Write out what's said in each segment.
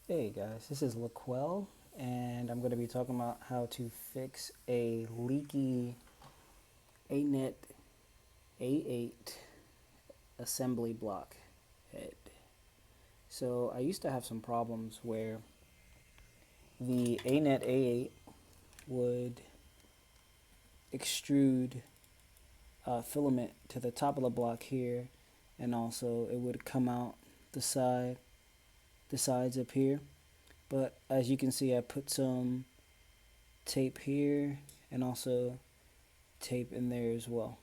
Hey guys, this is Laquel, and I'm going to be talking about how to fix a leaky Anet A8 assembly block head. So I used to have some problems where the Anet A8 would extrude filament to the top of the block here, and also it would come out the sides up here. But as you can see, I put some tape here and also tape in there as well.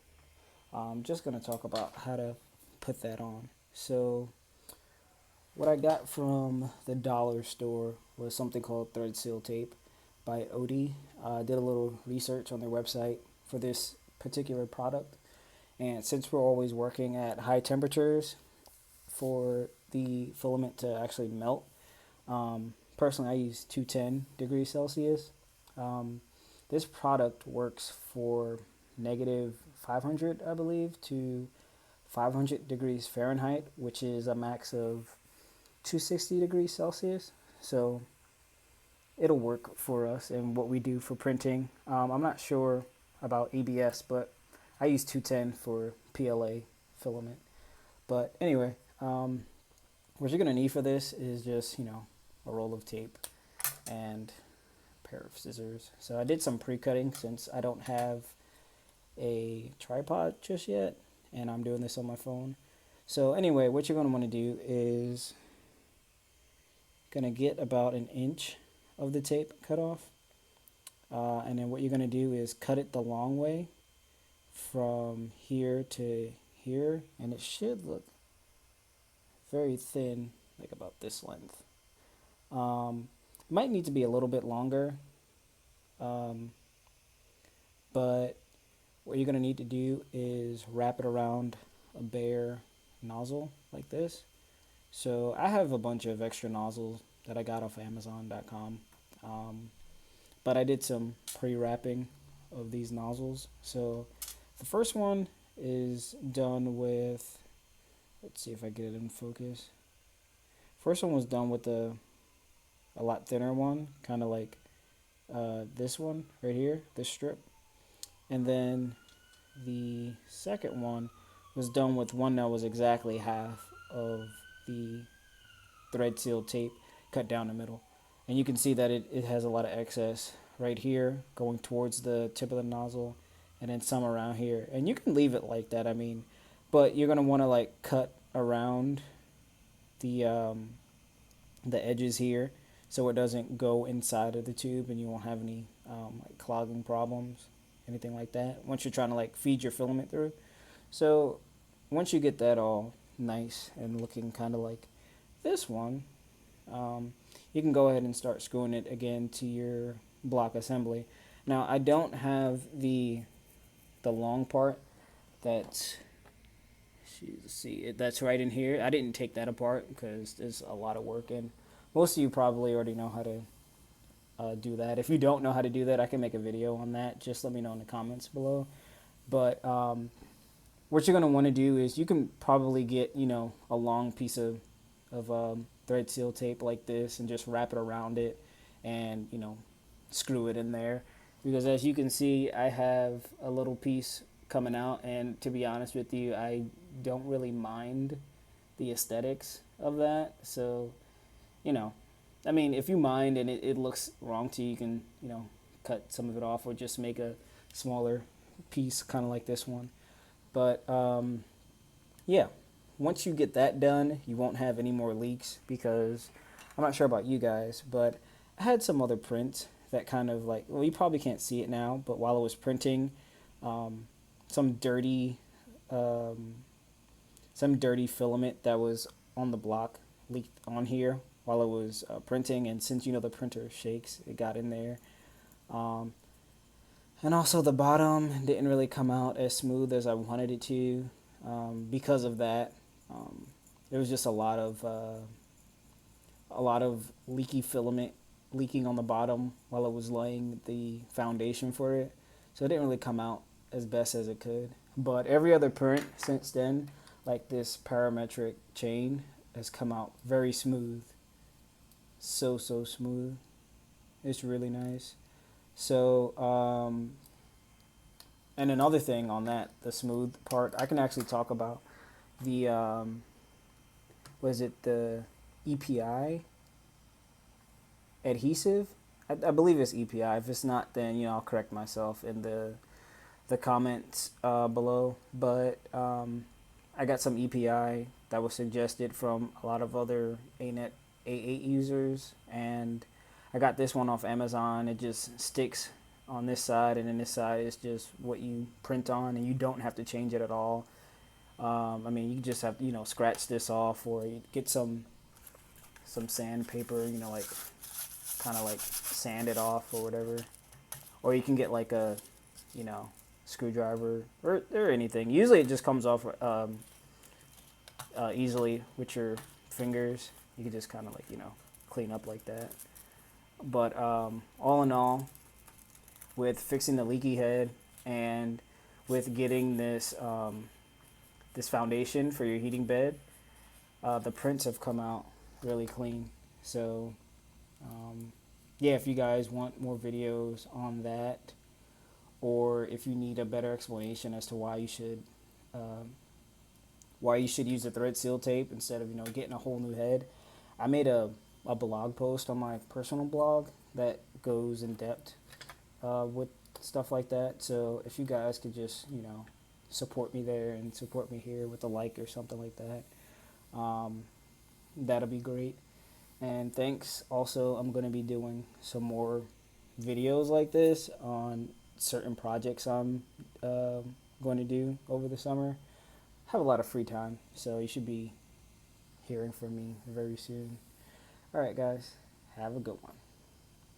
I'm just going to talk about how to put that on. So what I got from the dollar store was something called thread seal tape by Odie. I did a little research on their website for this particular product, and since we're always working at high temperatures for the filament to actually melt, personally I use 210 degrees Celsius. Um, this product works for negative 500, I believe, to 500 degrees Fahrenheit, which is a max of 260 degrees Celsius. So it'll work for us and what we do for printing. I'm not sure about ABS, but I use 210 for PLA filament. But anyway, what you're going to need for this is just, a roll of tape and a pair of scissors. So I did some pre-cutting since I don't have a tripod just yet, and I'm doing this on my phone. So anyway, what you're going to want to do is going to get about an inch of the tape cut off, and then what you're going to do is cut it the long way from here to here, and it should look very thin, like about this length. It might need to be a little bit longer, um, but what you're going to need to do is wrap it around a bare nozzle like this. So I have a bunch of extra nozzles that I got off Amazon.com, but I did some pre-wrapping of these nozzles. So the first one is done with, let's see if I get it in focus. First one was done with a lot thinner one, kind of like this one right here, this strip. And then the second one was done with one that was exactly half of the thread seal tape cut down the middle. And you can see that it has a lot of excess right here going towards the tip of the nozzle, and then some around here. And you can leave it like that, but you're going to want to like cut around the edges here so it doesn't go inside of the tube and you won't have any like clogging problems, anything like that, once you're trying to like feed your filament through. So once you get that all nice and looking kind of like this one, you can go ahead and start screwing it again to your block assembly. Now I don't have the long part that's, see, that's right in here. I didn't take that apart because there's a lot of work, and most of you probably already know how to do that. If you don't know how to do that, I can make a video on that. Just let me know in the comments below. But what you're going to want to do is you can probably get, a long piece of thread seal tape like this and just wrap it around it and, screw it in there. Because as you can see, I have a little piece coming out, and to be honest with you, I don't really mind the aesthetics of that. So, if you mind and it looks wrong to you, you can, cut some of it off or just make a smaller piece, kind of like this one. But yeah, once you get that done, you won't have any more leaks, because I'm not sure about you guys, but I had some other print that kind of like, well, you probably can't see it now, but while I was printing, some dirty filament that was on the block leaked on here while I was printing, and since the printer shakes, it got in there. And also the bottom didn't really come out as smooth as I wanted it to. Because of that, there was just a lot of leaky filament leaking on the bottom while I was laying the foundation for it. So it didn't really come out as best as it could. But every other print since then, like this parametric chain, has come out very smooth. so smooth. It's really nice. So and another thing on that, the smooth part, I can actually talk about the was it the EPI adhesive? I believe it's EPI. If it's not, then I'll correct myself in the comments below. But I got some EPI that was suggested from a lot of other Anet A8 users, and I got this one off Amazon. It just sticks on this side, and then this side is just what you print on, and you don't have to change it at all. I mean, you just have to, scratch this off, or you get some sandpaper, like kind of like sand it off or whatever. Or you can get like a, you know, screwdriver or anything. Usually it just comes off easily with your fingers. You can just kind of like, clean up like that. But all in all, with fixing the leaky head and with getting this this foundation for your heating bed, the prints have come out really clean. So yeah, if you guys want more videos on that, or if you need a better explanation as to why you should use the thread seal tape instead of getting a whole new head, I made a blog post on my personal blog that goes in depth with stuff like that. So if you guys could just support me there and support me here with a like or something like that, that'll be great. And thanks. Also, I'm going to be doing some more videos like this on certain projects I'm going to do over the summer. I have a lot of free time, so you should be hearing from me very soon. All right, guys. Have a good one.